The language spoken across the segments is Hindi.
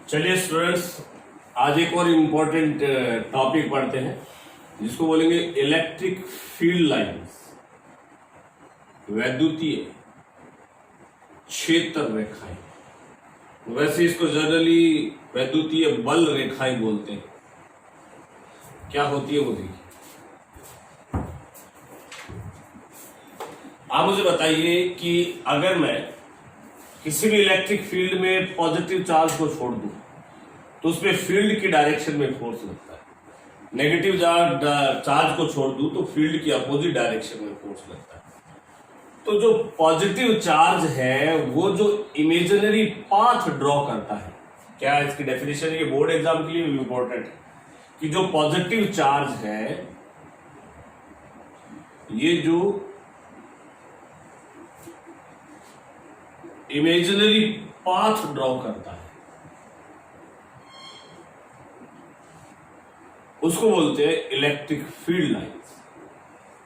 चलिए स्टूडेंट्स, आज एक और इम्पोर्टेंट टॉपिक पढ़ते हैं जिसको बोलेंगे इलेक्ट्रिक फील्ड लाइंस, वैद्युतीय क्षेत्र रेखाएं। वैसे इसको जनरली वैद्युतीय बल रेखाएं बोलते हैं। क्या होती है वो देखिए। आप मुझे बताइए कि अगर मैं किसी भी इलेक्ट्रिक फील्ड में पॉजिटिव चार्ज को छोड़ दूं तो उसमें फील्ड की डायरेक्शन में फोर्स लगता है, नेगेटिव चार्ज को छोड़ दूं तो फील्ड की अपोजिट डायरेक्शन में फोर्स लगता है। तो जो पॉजिटिव चार्ज है वो जो इमेजिनरी पाथ ड्रॉ करता है, क्या इसकी डेफिनेशन, ये बोर्ड एग्जाम के लिए भी इंपॉर्टेंट है कि जो पॉजिटिव चार्ज है ये जो इमेजिनरी पाथ ड्रॉ करता है उसको बोलते हैं इलेक्ट्रिक फील्ड लाइंस।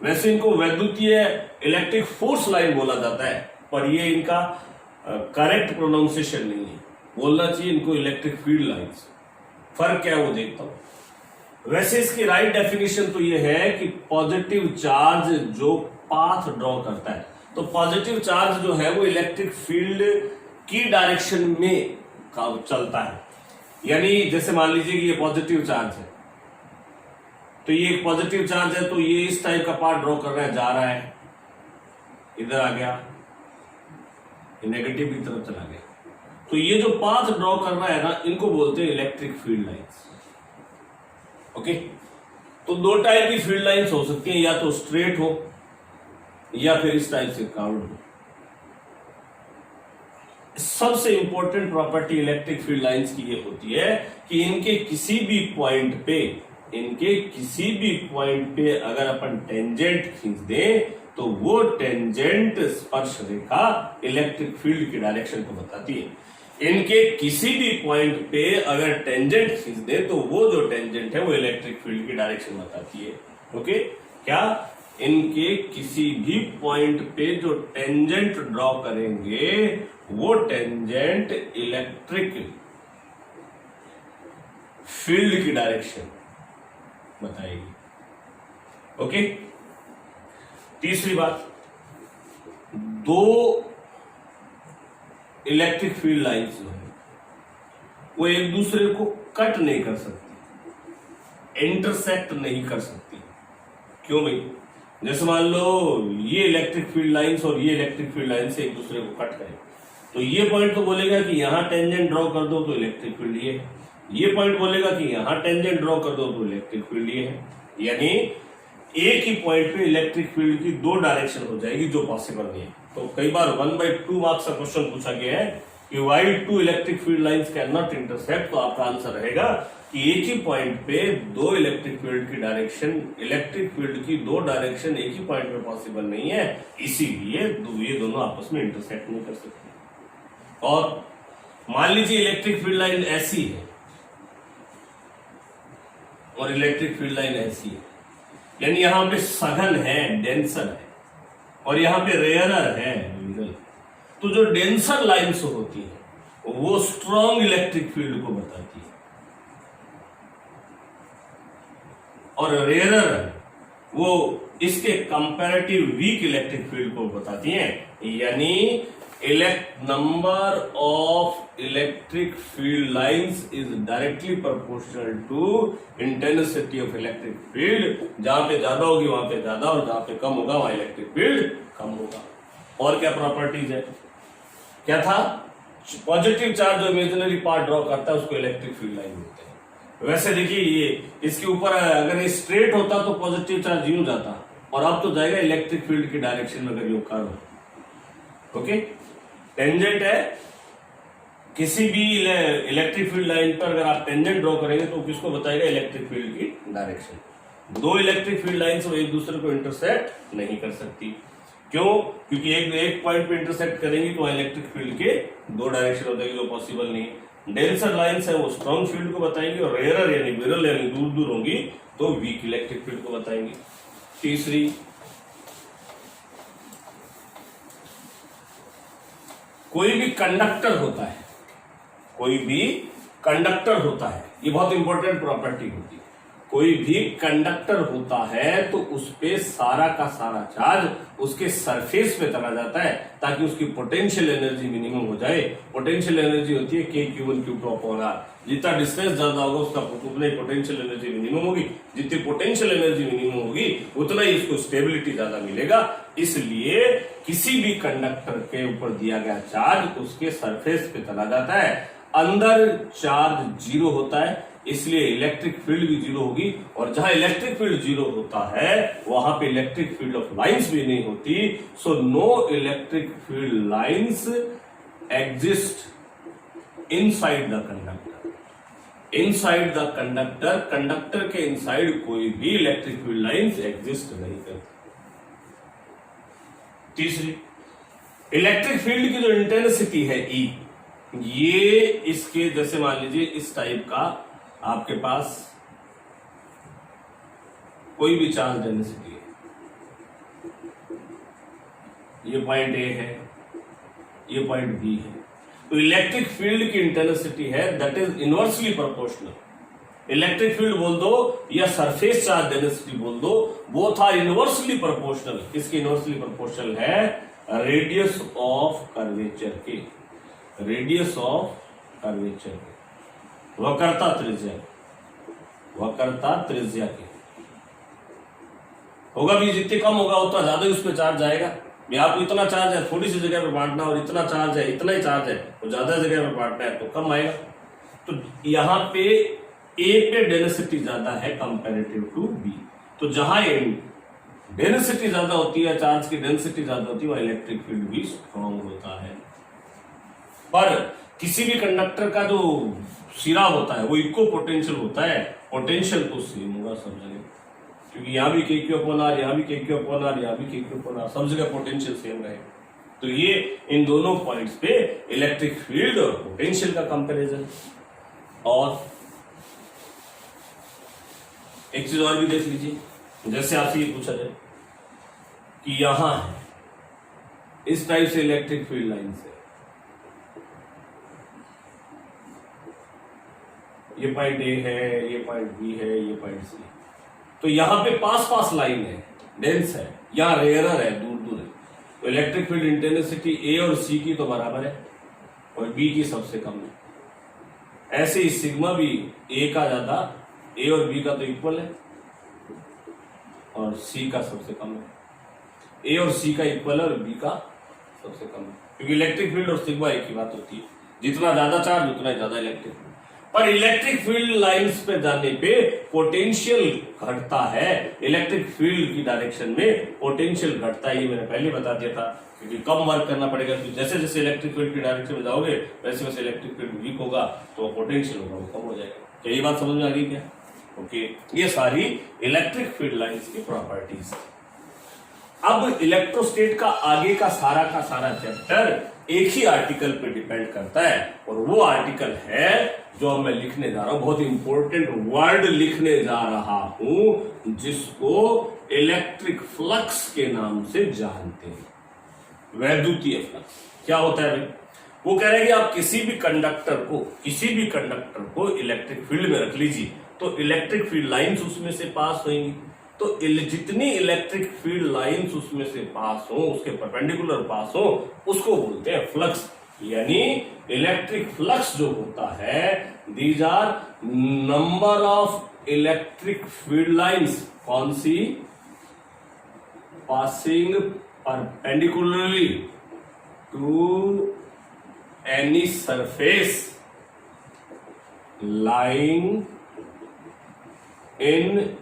वैसे इनको वैद्युतीय इलेक्ट्रिक फोर्स लाइन बोला जाता है, पर ये इनका करेक्ट प्रोनाउंसिएशन नहीं है, बोलना चाहिए इनको इलेक्ट्रिक फील्ड लाइंस। फर्क क्या है वो देखता हूं। वैसे इसकी राइट डेफिनेशन तो ये है कि पॉजिटिव चार्ज जो पाथ ड्रॉ करता है, तो पॉजिटिव चार्ज जो है वो इलेक्ट्रिक फील्ड की डायरेक्शन में चलता है। यानी जैसे मान लीजिए कि ये पॉजिटिव चार्ज है, तो ये एक पॉजिटिव चार्ज है, तो ये इस टाइप का पाथ ड्रॉ कर रहा है, जा रहा है, इधर आ गया, ये नेगेटिव की तरफ चला गया। तो ये जो पाथ ड्रॉ कर रहा है ना, इनको बोलते हैं इलेक्ट्रिक फील्ड लाइंस। ओके, तो दो टाइप की फील्ड लाइंस हो सकती हैं, या तो स्ट्रेट हो या फिर इस टाइप से कर्व्ड हो। सबसे important property electric field lines की ये होती है कि इनके किसी भी पॉइंट पे अगर अपन टेंजेंट खींच दें तो वो टेंजेंट स्पर्श रेखा इलेक्ट्रिक फील्ड की डायरेक्शन को बताती है। इनके किसी भी पॉइंट पे अगर टेंजेंट खींच दें तो वो जो टेंजेंट है वो इलेक्ट्रिक फील्ड की डायरेक्शन बताती है। ओके, क्या इनके किसी भी पॉइंट पे जो टेंजेंट ड्रॉ करेंगे वो टेंजेंट इलेक्ट्रिक फील्ड की डायरेक्शन बताएगी। ओके, तीसरी बात, दो इलेक्ट्रिक फील्ड लाइंस जो है वो एक दूसरे को कट नहीं कर सकती, इंटरसेक्ट नहीं कर सकती। क्यों भाई? जैसे मान लो ये इलेक्ट्रिक फील्ड लाइंस और ये इलेक्ट्रिक फील्ड लाइंस एक दूसरे को कट करें, तो ये पॉइंट तो बोलेगा कि यहां टेंजेंट ड्रॉ कर दो तो इलेक्ट्रिक फील्ड ये है, ये पॉइंट बोलेगा कि यहां टेंजेंट ड्रॉ कर दो तो इलेक्ट्रिक फील्ड ये है। यानी एक ही पॉइंट पे इलेक्ट्रिक फील्ड की दो डायरेक्शन हो जाएगी, जो पॉसिबल नहीं है। तो कई बार 1/2 मार्क्स का क्वेश्चन पूछा गया है कि why two electric field lines can not intersect, तो आपका आंसर रहेगा कि एक ही पॉइंट पे दो इलेक्ट्रिक फील्ड की डायरेक्शन, इलेक्ट्रिक फील्ड की दो डायरेक्शन एक ही पॉइंट पे पॉसिबल नहीं है, इसीलिए ये दोनों आपस में इंटरसेक्ट नहीं कर सकते। और मान लीजिए इलेक्ट्रिक फील्ड लाइन ऐसी है और इलेक्ट्रिक फील्ड लाइन ऐसी है, यानी यहां पे सघन है, डेंसर है, और यहां पे रेयरर है, मिडल। तो जो डेंसर लाइन्स होती है वो स्ट्रॉन्ग इलेक्ट्रिक फील्ड को बताती है, और रेयरर वो इसके कंपैरेटिव वीक इलेक्ट्रिक फील्ड को बताती हैं। यानी number of electric field lines is directly proportional to intensity of electric field। जहां पे ज्यादा होगी वहां पे ज्यादा, और जहां पे कम होगा वहां इलेक्ट्रिक फील्ड कम होगा। और क्या प्रॉपर्टीज है? क्या था? पॉजिटिव चार्ज जो इमेजिनरी पार्ट ड्रॉ करता है उसको इलेक्ट्रिक फील्ड लाइन बोलते हैं। वैसे देखिए, ये इसके ऊपर अगर ये स्ट्रेट होता तो पॉजिटिव चार्ज यूं जाता, और अब तो जाएगा इलेक्ट्रिक फील्ड की डायरेक्शन में अगर यूं कर्व। ओके, टेंजेंट है, किसी भी इलेक्ट्रिक फील्ड लाइन पर अगर आप टेंजेंट ड्रॉ करेंगे तो किसको बताएगा? इलेक्ट्रिक फील्ड की डायरेक्शन। दो इलेक्ट्रिक फील्ड लाइंस वो एक दूसरे को इंटरसेक्ट नहीं कर सकती। क्यों? क्योंकि एक पॉइंट पे इंटरसेक्ट करेंगी तो इलेक्ट्रिक फील्ड के दो डायरेक्शन हो जाएगी, जो पॉसिबल नहीं है। डेंसर लाइंस है वो स्ट्रॉन्ग फील्ड को बताएंगी, और रेयरर यानी विरल यानी दूर दूर होंगी तो वीक इलेक्ट्रिक फील्ड को बताएंगी। तीसरी, कोई भी कंडक्टर होता है, कोई भी कंडक्टर होता है, ये बहुत इंपॉर्टेंट प्रॉपर्टी होती है, कोई भी कंडक्टर होता है तो उस पे सारा का सारा चार्ज उसके सरफेस पे चला जाता है ताकि उसकी पोटेंशियल एनर्जी मिनिमम हो जाए। पोटेंशियल एनर्जी होती है K(Q1Q2)/r। जितना डिस्टेंस ज्यादा होगा उसका उतना ही पोटेंशियल एनर्जी मिनिमम होगी, जितनी पोटेंशियल एनर्जी मिनिमम होगी उतना ही इसको स्टेबिलिटी ज्यादा मिलेगा। इसलिए किसी भी कंडक्टर के ऊपर दिया गया चार्ज उसके सरफेस पे चला जाता है, अंदर चार्ज जीरो होता है, इसलिए इलेक्ट्रिक फील्ड भी जीरो होगी। और जहां इलेक्ट्रिक फील्ड जीरो होता है वहां पे इलेक्ट्रिक फील्ड ऑफ लाइंस भी नहीं होती। So no electric field lines exist inside the conductor. Inside the conductor, conductor के इनसाइड कोई भी इलेक्ट्रिक फील्ड लाइंस एग्जिस्ट नहीं करती। तीसरी, इलेक्ट्रिक फील्ड की जो इंटेंसिटी है E, ये इसके जैसे मान लीजिए इस टाइप का आपके पास कोई भी चार्ज डेंसिटी है, ये पॉइंट A है, ये पॉइंट B है, तो इलेक्ट्रिक फील्ड की इंटेंसिटी है that is inversely proportional. Electric field बोल दो या सरफेस चार्ज डेंसिटी बोल दो, बोथ आर इनवर्सली प्रोपोर्शनल। किसके इनवर्सली प्रोपोर्शनल है? रेडियस ऑफ कर्वेचर के, रेडियस ऑफ कर्वेचर, वक्रता त्रिज्या, वक्रता त्रिज्या के होगा भी। जितनी कम होगा उतना ज्यादा ही उस पर चार्ज आएगा। आपको इतना चार्ज है थोड़ी सी जगह पर बांटना, और इतना चार्ज है इतना ही चार्ज है तो ज्यादा जगह पर बांटना है तो कम आएगा। तो यहां पे ए पे डेंसिटी ज्यादा है कंपैरेटिव टू बी, तो जहां डेंसिटी ज्यादा होती है, चार्ज की डेंसिटी ज्यादा होती है, वह इलेक्ट्रिक फील्ड भी स्ट्रॉन्ग होता है। पर किसी भी कंडक्टर का जो सिरा होता है वो इक्वल पोटेंशियल होता है, पोटेंशियल तो सेम होगा सब जगह, क्योंकि यहाँ भी K(Q)/r, यहाँ भी K(Q)/r, यहाँ भी K(Q)/r, सब जगह पोटेंशियल सेम रहे। तो ये इन दोनों पॉइंट्स पे इलेक्ट्रिक फील्ड और पोटेंशियल का कंपैरिजन। और एक चीज और भी देख लीजिए, जैसे आपसे ये पूछा जाए कि यहां है इस टाइप से इलेक्ट्रिक फील्ड लाइन से, ये पॉइंट A है, ये पॉइंट B है, ये पॉइंट C, तो यहां पे पास पास लाइन है, डेंस है, यहां रेयरर है, दूर दूर है, तो इलेक्ट्रिक फील्ड इंटेंसिटी A और C की तो बराबर है और B की सबसे कम है। ऐसे ही सिग्मा भी A का ज्यादा, A और B का तो इक्वल है और C का सबसे कम है। A और C का इक्वल है और B का सबसे कम है, क्योंकि इलेक्ट्रिक फील्ड और सिग्मा एक ही बात होती है, जितना ज्यादा चार्ज उतना ज्यादा इलेक्ट्रिक फील्ड। पर इलेक्ट्रिक फील्ड लाइंस पे जाने पे पोटेंशियल घटता है, इलेक्ट्रिक फील्ड की डायरेक्शन में पोटेंशियल घटता है, ये मैंने पहले बता दिया था, क्योंकि कम वर्क करना पड़ेगा। तो जैसे जैसे इलेक्ट्रिक फील्ड की डायरेक्शन में जाओगे वैसे वैसे इलेक्ट्रिक फील्ड वीक होगा तो पोटेंशियल होगा वो कम हो जाएगा। तो ये बात समझ में आ गई क्या? ओके, ये सारी इलेक्ट्रिक फील्ड लाइंस की प्रॉपर्टीज। अब इलेक्ट्रोस्टेट का आगे का सारा चैप्टर एक ही आर्टिकल पे डिपेंड करता है, और वो आर्टिकल है जो मैं लिखने जा रहा हूं, बहुत इंपॉर्टेंट वर्ड लिखने जा रहा हूं, जिसको इलेक्ट्रिक फ्लक्स के नाम से जानते हैं, वैद्युतीय फ्लक्स। क्या होता है भाई? वो कह रहे हैं कि आप किसी भी कंडक्टर को इलेक्ट्रिक फील्ड में रख लीजिए तो इलेक्ट्रिक फील्ड लाइंस उसमें से पास होंगी, तो जितनी इलेक्ट्रिक फील्ड लाइंस उसमें से पास हो, उसके परपेंडिकुलर पास हो, उसको बोलते हैं फ्लक्स। यानी इलेक्ट्रिक फ्लक्स जो होता है, these are number of electric field lines, कौन सी? Passing perpendicularly to any surface line in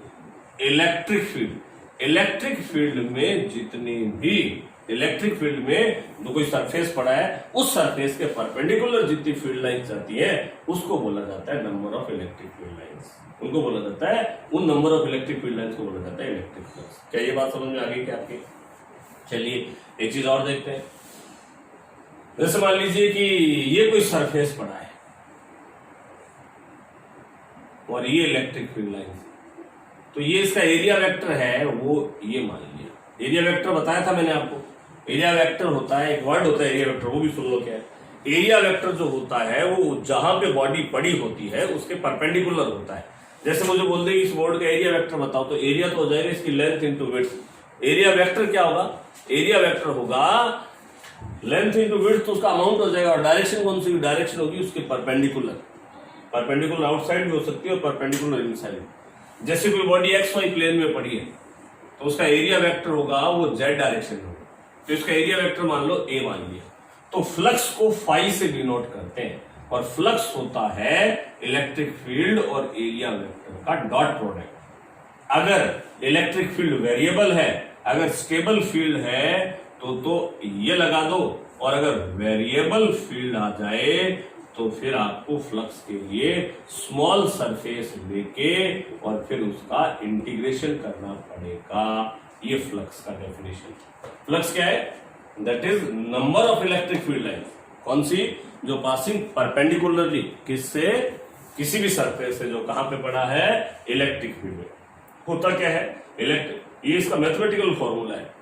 electric field. Electric field में जितनी भी इलेक्ट्रिक फील्ड में जो कोई सरफेस पड़ा है, उस सरफेस के परपेंडिकुलर जितनी फील्ड लाइंस आती है उसको बोला जाता है number of electric field lines. उनको बोला जाता है, उन number of electric field lines को बोला जाता है इलेक्ट्रिक फ्लक्स। क्या ये बात समझ में आ गई क्या आपके? चलिए एक चीज और देखते हैं। जैसे मान लीजिए कि ये कोई सरफेस पड़ा है और ये इलेक्ट्रिक फील्ड लाइंस, तो ये इसका एरिया वेक्टर है, वो ये मान लिया। एरिया वेक्टर बताया था मैंने आपको, एरिया वेक्टर होता है, एक वर्ड होता है एरिया वेक्टर, वो भी सुन लो क्या है। एरिया वेक्टर जो होता है वो जहां पे बॉडी पड़ी होती है उसके परपेंडिकुलर होता है। जैसे मुझे बोल दे इस बोर्ड का एरिया वेक्टर बताओ, तो एरिया तो हो जाएगा इसकी length into width. Area vector क्या होगा? एरिया वेक्टर होगा लेंथ इंटू विड्थ, तो उसका अमाउंट हो जाएगा। और डायरेक्शन कौन सी डायरेक्शन होगी? उसके परपेंडिकुलर। परपेंडिकुलर आउटसाइड भी हो सकती है और परपेंडिकुलर इनसाइड। जैसे कोई बॉडी एक्स वाई प्लेन में पड़ी है तो उसका एरिया वेक्टर होगा वो जेड डायरेक्शन में होगा, तो इसका एरिया वेक्टर मान लो ए मान लिया। तो फ्लक्स को फाई से डिनोट करते हैं, और फ्लक्स होता है इलेक्ट्रिक फील्ड और एरिया वेक्टर का डॉट प्रोडक्ट। अगर इलेक्ट्रिक फील्ड वेरिएबल है, अगर स्टेबल फील्ड है तो ये लगा दो, और अगर वेरिएबल फील्ड आ जाए तो फिर आपको फ्लक्स के लिए स्मॉल सरफेस लेके और फिर उसका इंटीग्रेशन करना पड़ेगा। ये फ्लक्स का डेफिनेशन। फ्लक्स क्या है? That is number of electric field line. कौन सी? जो पासिंग परपेंडिकुलरली किससे? किसी भी सरफेस से जो कहां पे पड़ा है? इलेक्ट्रिक फील्ड में। होता क्या है? ये इसका मैथमेटिकल फॉर्मूला है।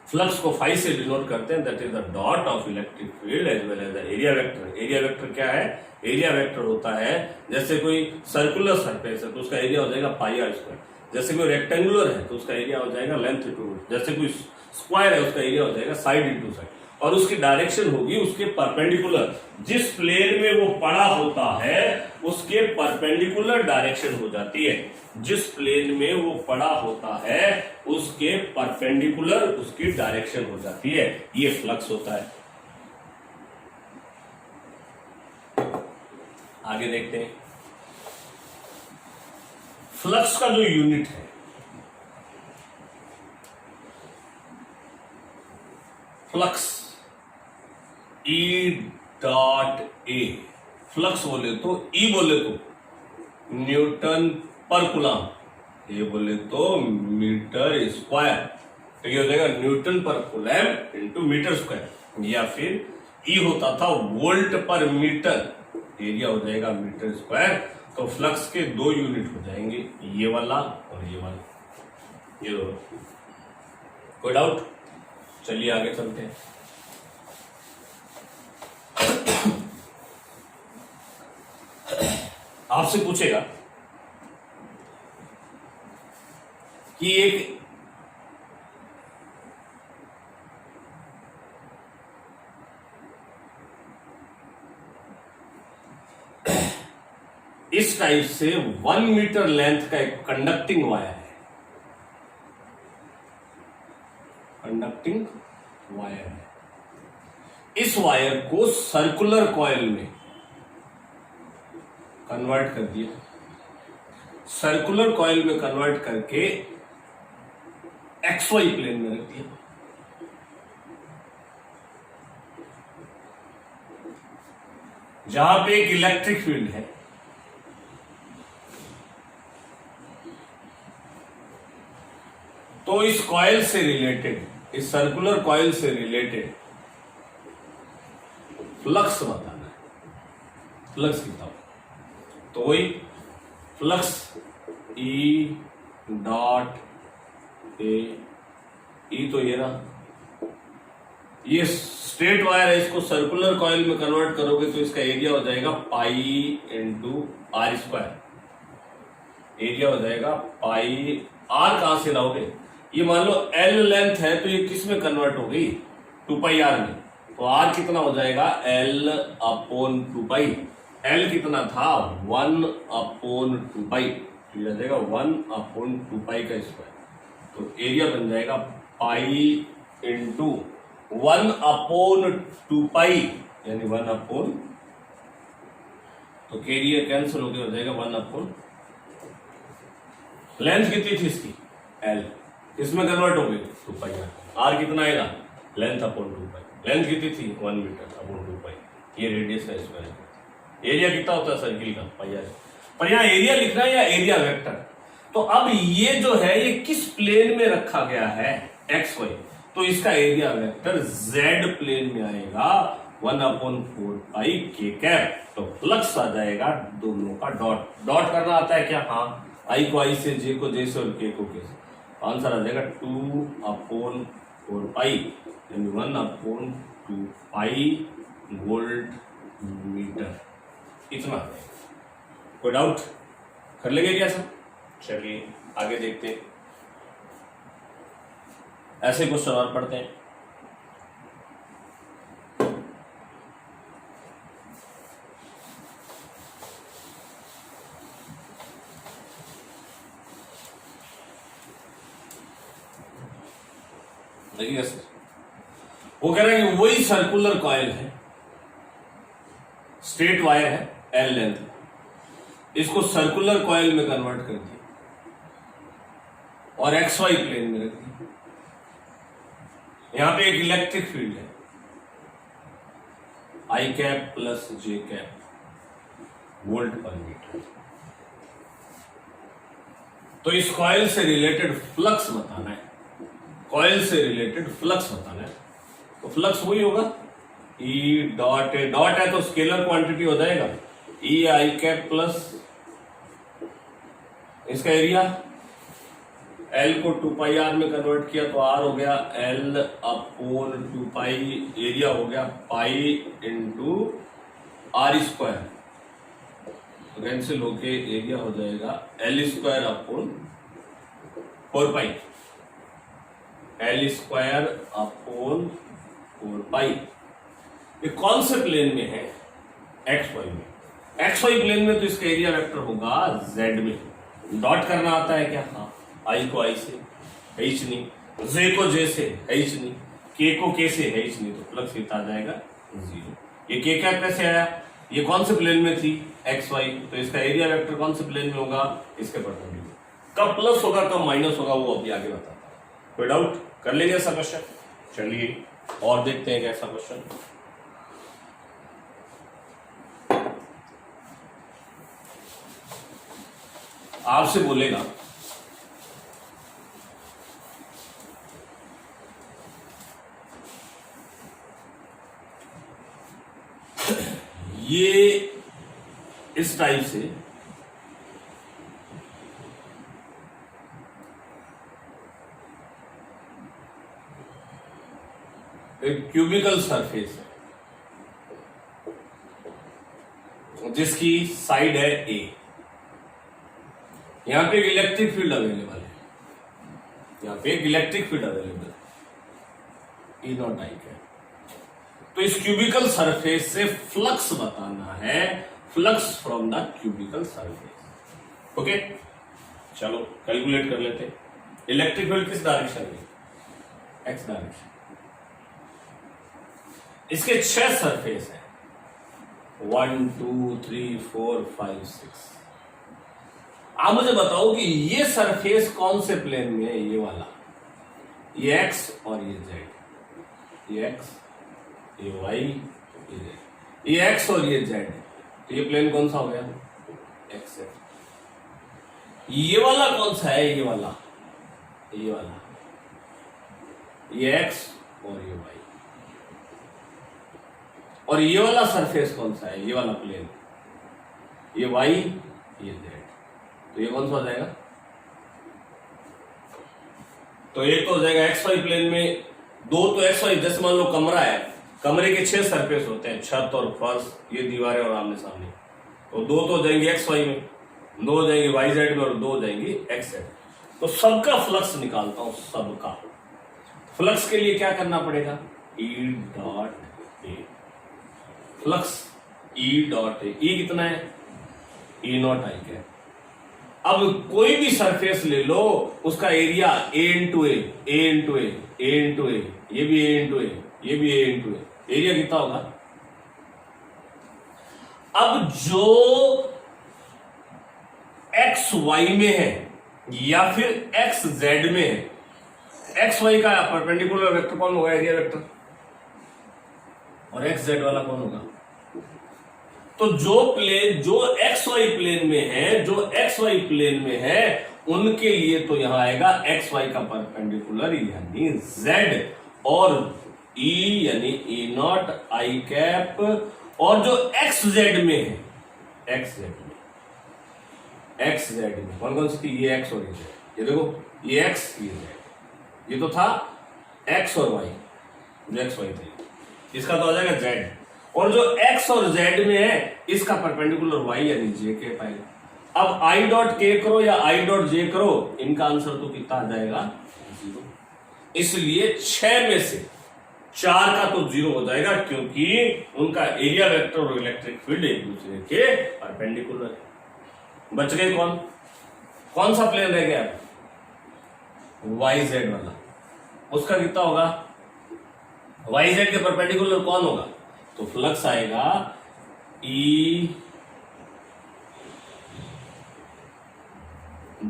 फ्लक्स को फाई से डिनोट करते हैं, that is the dot of electric field as well as the area vector. Area vector क्या है? एरिया वेक्टर होता है जैसे कोई सर्कुलर सरफेस है तो उसका एरिया हो जाएगा पाई आर स्क्वायर। जैसे कोई रेक्टेंगुलर है तो उसका एरिया हो जाएगा लेंथ इंटू विड्थ। जैसे कोई स्क्वायर है उसका एरिया हो जाएगा साइड इंटू साइड, और उसकी डायरेक्शन होगी उसके परपेंडिकुलर। जिस प्लेन में वो पड़ा होता है उसके परपेंडिकुलर डायरेक्शन हो जाती है। जिस प्लेन में वो पड़ा होता है उसके परपेंडिकुलर उसकी डायरेक्शन हो जाती है। ये फ्लक्स होता है। आगे देखते हैं। फ्लक्स का जो यूनिट है, flux E dot A. Flux बोले तो ई बोले तो न्यूटन पर कूलम, ये बोले तो मीटर स्क्वायर, तो ये हो जाएगा न्यूटन पर कूलम इंटू मीटर स्क्वायर। या फिर ई होता था वोल्ट पर मीटर, एरिया हो जाएगा मीटर स्क्वायर। तो फ्लक्स के दो यूनिट हो जाएंगे, ये वाला और ये वाला। ये दो। कोई डाउट? चलिए आगे चलते हैं। आपसे पूछेगा कि एक इस टाइप से 1 मीटर लेंथ का एक कंडक्टिंग वायर है, कंडक्टिंग वायर है। इस वायर को सर्कुलर कॉइल में कन्वर्ट कर दिया। सर्कुलर कॉइल में कन्वर्ट करके XY प्लेन में रख दिया। जहां पे एक इलेक्ट्रिक फील्ड है, तो इस कॉइल से रिलेटेड, इस सर्कुलर कॉइल से रिलेटेड फ्लक्स बताना है। फ्लक्स कितना हो? तो वही फ्लक्स ई डॉट ए। ई तो ये रहा, ये स्ट्रेट वायर है, इसको सर्कुलर कॉइल में कन्वर्ट करोगे तो इसका एरिया हो जाएगा pi into r square. Area हो जाएगा पाई। आर कहां से लाओगे? ये मान लो एल लेंथ है तो ये किस में कन्वर्ट हो गई? 2 पाई आर में। तो आर कितना हो जाएगा? एल अपॉन 2 पाई। एल कितना था? 1 अपॉन 2 पाई। तो ये आ जाएगा 1 अपॉन 2 पाई का स्क्वायर। तो एरिया बन जाएगा पाई इंटू 1 अपॉन 2 पाई, यानी 1 अपॉन, तो एरिया कैंसिल होकर हो जाएगा 1 अपॉन। लेंथ कितनी थी इसकी? एल, इसमें कन्वर्ट हो गई 2 पाई आर। आर कितना आएगा? लेंथ अपॉन 2 पाई। लेंथ कितनी थी? 1 मीटर अपॉन 2 पाई। ये रेडियस का स्क्वायर। एरिया कितना होता है सर्किल का? पाई आर। पर यहां एरिया लिखना है या एरिया वेक्टर? तो अब ये जो है ये किस प्लेन में रखा गया है? XY। तो इसका एरिया वेक्टर Z प्लेन में आएगा 1 अपॉन 4 पाई के कैप। तो फ्लक्स आ जाएगा दोनों का डॉट। डॉट करना आता है क्या? हाँ। आई को आई से, जे को जे से और के को के से। आंसर आ जाएगा 2 अपॉन 4 पाई, यानी 1 अपॉन 2 पाई वोल्ट मीटर, इतना है। कोई डाउट? कर लेंगे क्या सब? चलिए आगे देखते हैं, ऐसे क्वेश्चन और पढ़ते हैं। देखिए सर, वो कह रहे हैं कि वही सर्कुलर कॉइल है, स्ट्रेट वायर है, एल लेंथ, इसको सर्कुलर कॉइल में कन्वर्ट कर दिया और एक्स वाई प्लेन में रख दिया। यहां पे एक इलेक्ट्रिक फील्ड है, आई कैप प्लस जे कैप वोल्ट पर मीटर। तो इस कॉइल से रिलेटेड फ्लक्स बताना है, कॉइल से रिलेटेड फ्लक्स बताना है। तो फ्लक्स वही होगा ई डॉट ए, डॉट है तो स्केलर क्वांटिटी हो जाएगा ई आई कैप प्लस इसका एरिया, एल को 2 पाई आर में कन्वर्ट किया तो आर हो गया एल अपोन 2 पाई, एरिया हो गया pi into r square, cancel होके एरिया हो जाएगा l square upon 4 pi, l square upon 4 pi. ये कौन से प्लेन में है? एक्स वाई में। एक्स वाई प्लेन में तो इसका एरिया वेक्टर होगा जेड में। डॉट करना आता है क्या? हाँ, आई को आई से, एच नहीं, जे को जे से, एच नहीं, के को के से, एच नहीं, तो फ्लक्स कितना आ जाएगा 0। ये के कैप कैसे आया? ये कौन से प्लेन में थी? एक्स वाई, तो इसका एरिया वेक्टर कौन से प्लेन में होगा? इसके परपेंडिकुलर। कब प्लस होगा कब माइनस होगा वो अभी आगे बताता है। कोई डाउट? कर लेंगे ऐसा क्वेश्चन। चलिए और देखते हैं कैसा क्वेश्चन। आपसे बोलेगा ये इस टाइप से एक क्यूबिकल सरफेस है जिसकी साइड है ए, यहां पे एक इलेक्ट्रिक फील्ड अवेलेबल है, यहां पे एक इलेक्ट्रिक फील्ड अवेलेबल है, ई नॉट आई है। तो इस क्यूबिकल सरफेस से फ्लक्स बताना है, flux from the cubical surface. Okay, चलो कैलकुलेट कर लेते हैं। इलेक्ट्रिक फील्ड किस डायरेक्शन में? X direction. इसके 6 सरफेस है, 1 2 3 4 5 6। आप मुझे बताओ कि ये सरफेस कौन से प्लेन में है? ये वाला, ये एक्स और ये जेड, ये एक्स, ये वाई, ये जेड, ये एक्स और ये जेड। तो ये प्लेन कौन सा हो गया? एक्स है। ये वाला कौन सा है? ये वाला, ये वाला, ये एक्स और ये वाई। और ये वाला सरफेस कौन सा है? ये वाला प्लेन, ये वाई, ये जेड। तो ये कौन सा हो जाएगा? तो एक तो हो जाएगा एक्स वाई प्लेन में, दो तो एक्स वाई, जैसे मान लो कमरा है, कमरे के 6 सरफेस होते हैं, छत और फर्श, ये दीवारें और आमने सामने। तो 2 तो हो जाएंगे एक्स वाई में, 2 हो जाएंगे वाई जेड में और 2 हो जाएंगे एक्स जेड। तो सबका फ्लक्स निकालता हूं, सबका फ्लक्स के लिए क्या करना पड़ेगा? E dot A, flux E dot A. E कितना है? ई नॉट आई क्या। अब कोई भी सरफेस ले लो, उसका area A into A, A into A, A into A, ये भी ए इंटू ए, ये भी ए इंटू ए, एरिया कितना होगा? अब जो एक्स वाई में है या फिर एक्स जेड में है, एक्स वाई का परपेंडिकुलर वेक्टर कौन होगा? Area vector. और एक्स जेड वाला कौन होगा? तो जो प्लेन, जो एक्स वाई प्लेन में है, जो एक्स वाई प्लेन में है, उनके लिए तो यहां आएगा एक्स वाई का परपेंडिकुलर यानी जेड, और ई यानी ई नॉट आई कैप। और जो एक्स जेड में है, एक्स जेड में, एक्स जेड में कौन कौन सी? ये एक्स और ये जेड। ये देखो, ये एक्स, ये जेड। ये तो था एक्स और वाई, जो एक्स वाई थे, इसका तो आ जाएगा जेड। और जो x और z में है इसका परपेंडिकुलर y यानी j के पाएगा। अब i डॉट k करो या i डॉट j करो, इनका आंसर तो कितना आ जाएगा 0। इसलिए 6 में से 4 का तो 0 हो जाएगा, क्योंकि उनका एरिया वेक्टर और इलेक्ट्रिक फील्ड एक दूसरे के परपेंडिकुलर है। बच गए कौन सा प्लेन रह गया YZ वाला, उसका कितना होगा YZ के परपेंडिकुलर कौन होगा, तो फ्लक्स आएगा E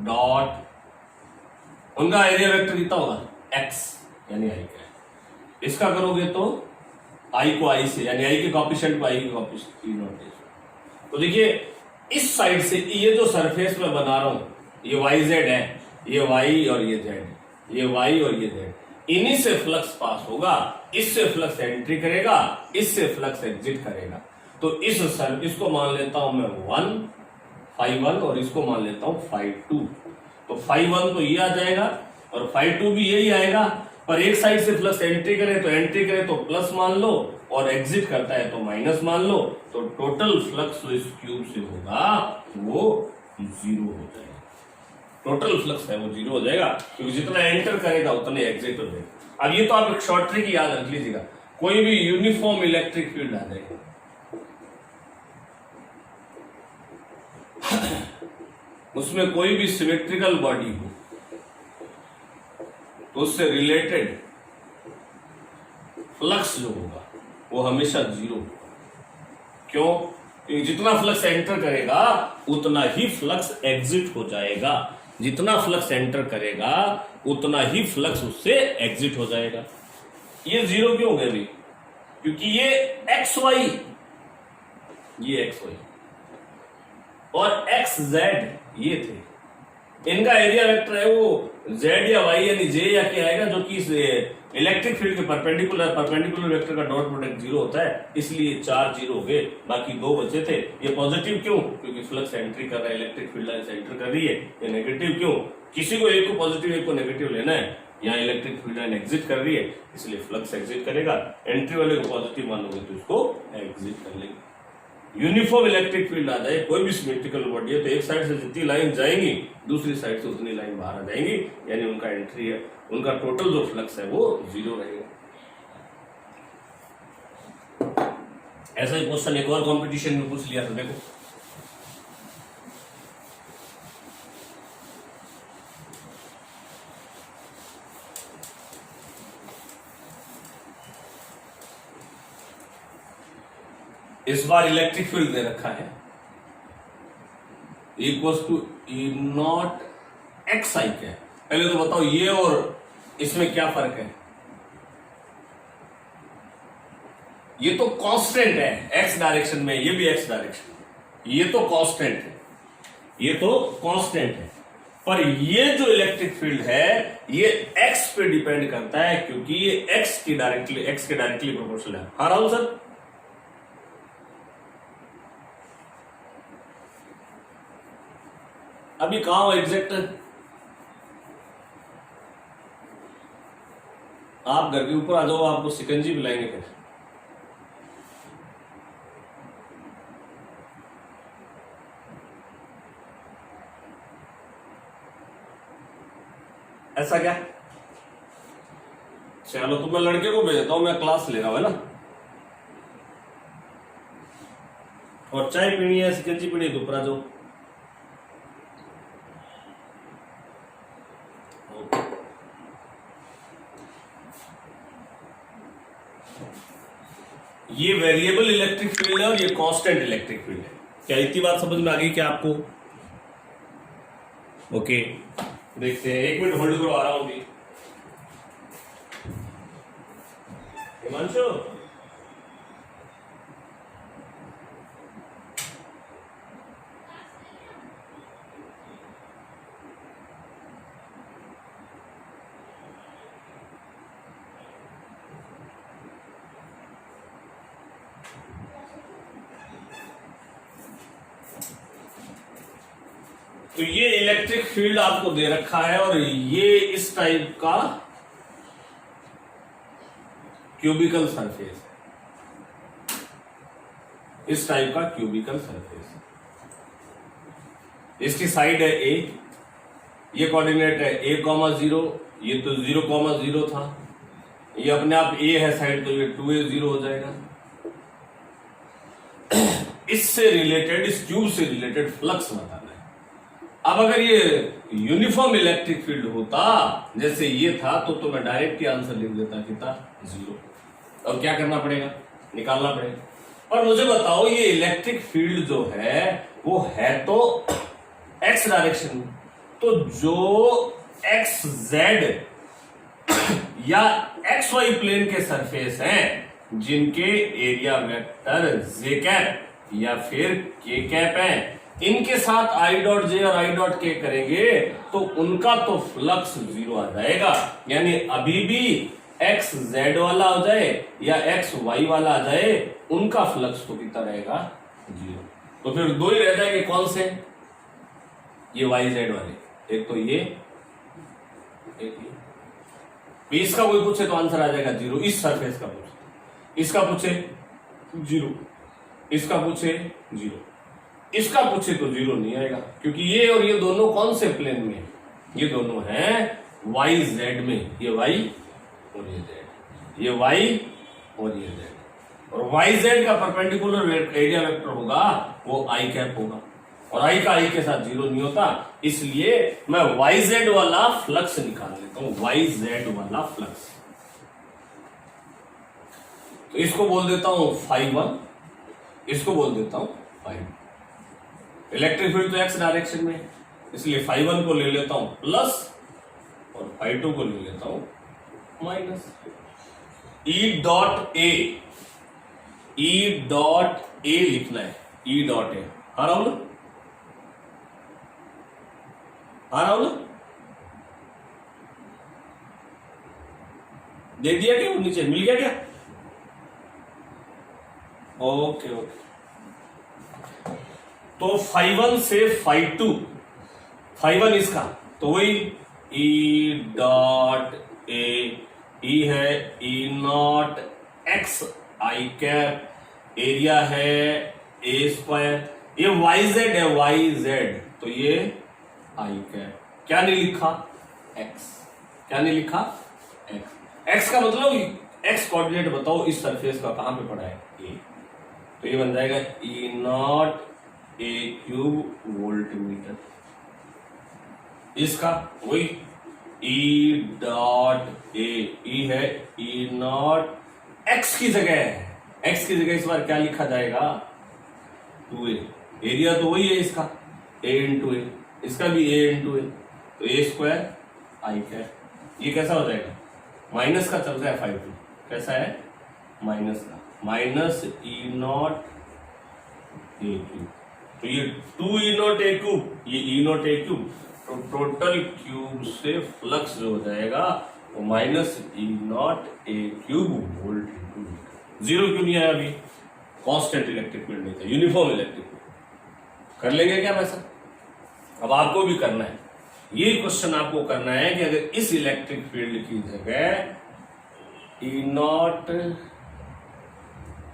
डॉट, उनका एरिया वेक्टर कितना होगा x यानी i का, इसका करोगे तो i को i से यानी i के कॉफिशिएंट को i के कॉफिशिएंट E नॉट h। तो देखिए इस साइड से ये जो सरफेस में बना रहा हूं ये YZ है, ये y और ये z, ये y और ये z, इन्हीं से फ्लक्स पास होगा, इससे फ्लक्स एंट्री करेगा, इससे फ्लक्स एग्जिट करेगा। तो इसको मान लेता हूं मैं 1 और इसको मान लेता हूं φ2। तो φ1 तो ये आ जाएगा और φ2 भी यही आएगा, पर एक साइड से फ्लक्स एंट्री करे तो प्लस मान लो और एग्जिट करता है तो माइनस मान लो। तो टोटल फ्लक्स जो इस क्यूब से होगा वो 0 हो जाएगा। टोटल फ्लक्स है वो 0 हो जाएगा, क्योंकि जितना एंटर करेगा उतने एग्जिट हो जाएगा। अब ये तो आप एक शॉर्ट ट्रिक याद रख लीजिएगा, कोई भी यूनिफॉर्म इलेक्ट्रिक फील्ड आ जाएगा उसमें कोई भी सिमेट्रिकल बॉडी हो तो उससे रिलेटेड फ्लक्स जो होगा वो हमेशा 0 होगा। क्यों? क्योंकि जितना फ्लक्स एंटर करेगा उतना ही फ्लक्स एग्जिट हो जाएगा, जितना फ्लक्स एंटर करेगा उतना ही फ्लक्स उससे एग्जिट हो जाएगा। ये 0 क्यों हो गया भाई? क्योंकि ये XY और XZ ये थे, इनका एरिया वेक्टर है वो Z या Y यानी J या क्या आएगा, जो कि इलेक्ट्रिक फील्ड के परपेंडिकुलर वेक्टर का डॉट प्रोडक्ट 0 होता है, इसलिए 4 0 हो गए, बाकी 2 बचे थे। ये पॉजिटिव क्यों? क्योंकि फ्लक्स एंट्री कर रहा है, इलेक्ट्रिक फील्ड लाइन से एंटर कर रही है। ये नेगेटिव क्यों? किसी को एक को पॉजिटिव एक को नेगेटिव लेना है, यहाँ इलेक्ट्रिक फील्ड लाइन एग्जिट कर रही है इसलिए फ्लक्स एग्जिट करेगा। एंट्री वाले को पॉजिटिव मानोगे तो इसको एग्जिट कर लेंगे। यूनिफॉर्म इलेक्ट्रिक फील्ड आ जाए, कोई भी सिमेट्रिकल बॉडी है तो एक साइड से जितनी लाइन जाएंगी दूसरी साइड से उतनी लाइन बाहर आ जाएंगी, यानी उनका एंट्री है, उनका टोटल जो फ्लक्स है वो 0 रहेगा। ऐसा ही क्वेश्चन एक और कंपटीशन में पूछ लिया था, देखो इस बार इलेक्ट्रिक फील्ड दे रखा है equals to E naught XI का। पहले तो बताओ ये और इसमें क्या फर्क है? ये तो कांस्टेंट है x डायरेक्शन में, ये भी x डायरेक्शन, ये तो कांस्टेंट है, ये तो कांस्टेंट है। पर ये जो इलेक्ट्रिक फील्ड है ये x पे डिपेंड करता है, क्योंकि ये x के डायरेक्टली प्रोपोर्शनल है। हाँ राहुल सर, अभी कहां हो एग्जैक्ट? आप घर के ऊपर आ जाओ, आपको सिकंजी पिलाएंगे फिर। ऐसा क्या? चलो तो मैं लड़के को भेजता हूं, मैं क्लास ले रहा हूं, है ना। और चाय पीनी है, सिकंजी पीनी है तो ऊपर आ जाओ। ये वेरिएबल इलेक्ट्रिक फील्ड है और ये कांस्टेंट इलेक्ट्रिक फील्ड है। क्या इतनी बात समझ में आ गई क्या आपको? ओके, देखते हैं, 1 मिनट होल्ड करो, आ रहा हूं भी। हिमांशु, तो ये इलेक्ट्रिक फील्ड आपको दे रखा है और ये इस टाइप का क्यूबिकल सरफेस है। इस टाइप का क्यूबिकल सरफेस। इसकी साइड है ए, ये कोऑर्डिनेट है a,0, ये तो 0,0 था, ये अपने आप a है साइड, तो ये 2a0 हो जाएगा। इससे रिलेटेड, इस क्यूब से रिलेटेड फ्लक्स बताना है। अब अगर ये यूनिफॉर्म इलेक्ट्रिक फील्ड होता जैसे ये था तो मैं डायरेक्ट ही आंसर लिख देता, कितना 0। अब क्या करना पड़ेगा, निकालना पड़ेगा। और मुझे बताओ ये इलेक्ट्रिक फील्ड जो है वो है तो x डायरेक्शन में, तो जो एक्स जेड या एक्स वाई प्लेन के सरफेस हैं जिनके एरिया वेक्टर जे कैप या फिर के कैप है, इनके साथ आई डॉट जे और आई डॉट के करेंगे तो उनका तो फ्लक्स 0 आ जाएगा। यानी अभी भी एक्स जेड वाला हो जाए या एक्स वाई वाला आ जाए, उनका फ्लक्स तो कितना रहेगा, 0। तो फिर दो ही रह जाएंगे, कौन से, ये वाई जेड वाले, एक तो ये, एक ये। इसका कोई पूछे तो आंसर आ जाएगा 0। इस सरफेस का पूछे, इसका पूछे 0, इसका पूछे 0, इसका पूछे तो 0 नहीं आएगा, क्योंकि ये और ये दोनों कौन से प्लेन में, ये दोनों हैं वाई जेड में। ये वाई और ये जेड, ये वाई और ये जेड। और वाई जेड का परपेंडिकुलर एरिया वेक्टर होगा वो आई कैप होगा, और आई का आई के साथ 0 नहीं होता, इसलिए मैं वाई जेड वाला फ्लक्स निकाल लेता हूं, वाई जेड वाला फ्लक्स। तो इसको बोल देता हूं φ1, इसको बोल देता हूं φ2। इलेक्ट्रिक फील्ड तो एक्स डायरेक्शन में, इसलिए φ1 को ले लेता हूं प्लस और φ2 को ले लेता हूं minus. E dot A, E dot ए लिखना है, ई डॉट ए। आ रहा हूं ना, आ रहा हूं ना, दे दिया क्या, नीचे मिल गया क्या, ओके ओके। तो φ1 से φ2, φ1 इसका तो वही ई डॉट ए, ई है E naught X I cap, area है ए स्क्वायर, ये वाई जेड है, वाई जेड, तो ये आई कैप। क्या नहीं लिखा, एक्स, क्या नहीं लिखा, एक्स। एक्स का मतलब एक्स कोऑर्डिनेट बताओ इस सरफेस का कहां पे पड़ा है, ए, तो ये बन जाएगा ई नॉट ए क्यूब वोल्टमीटर। इसका वही ई डॉट ए, ई है ई नॉट एक्स की जगह है, एक्स की जगह इस बार क्या लिखा जाएगा, 2a। एरिया तो वही है इसका, a इंटू ए, इसका भी a इंटू ए, तो ए स्क्वायर आई कैप। ये कैसा हो जाएगा, माइनस का चल रहा है φ2, कैसा है, माइनस का, minus E naught a cube, तो ये 2 ई नॉट ए क्यूब, ये ई नॉट ए क्यूब, तो टोटल क्यूब से फ्लक्स जो हो जाएगा वो minus E naught a cube volt into metre. 0 क्यों नहीं आया अभी, कांस्टेंट इलेक्ट्रिक फील्ड नहीं था, यूनिफॉर्म इलेक्ट्रिक फील्ड। कर लेंगे क्या वैसा, अब आपको भी करना है, ये क्वेश्चन आपको करना है कि अगर इस इलेक्ट्रिक फील्ड की जगह E naught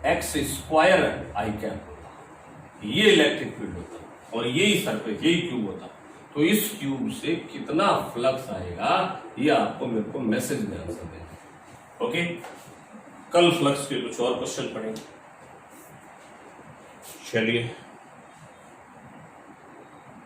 X square I cap, ये इलेक्ट्रिक फील्ड होता और यही सरफेस, यही क्यूब होता, तो इस क्यूब से कितना फ्लक्स आएगा ये आपको मेरे को मैसेज में आंसर देना। ओके, कल फ्लक्स के कुछ और क्वेश्चन पढ़ेंगे। चलिए।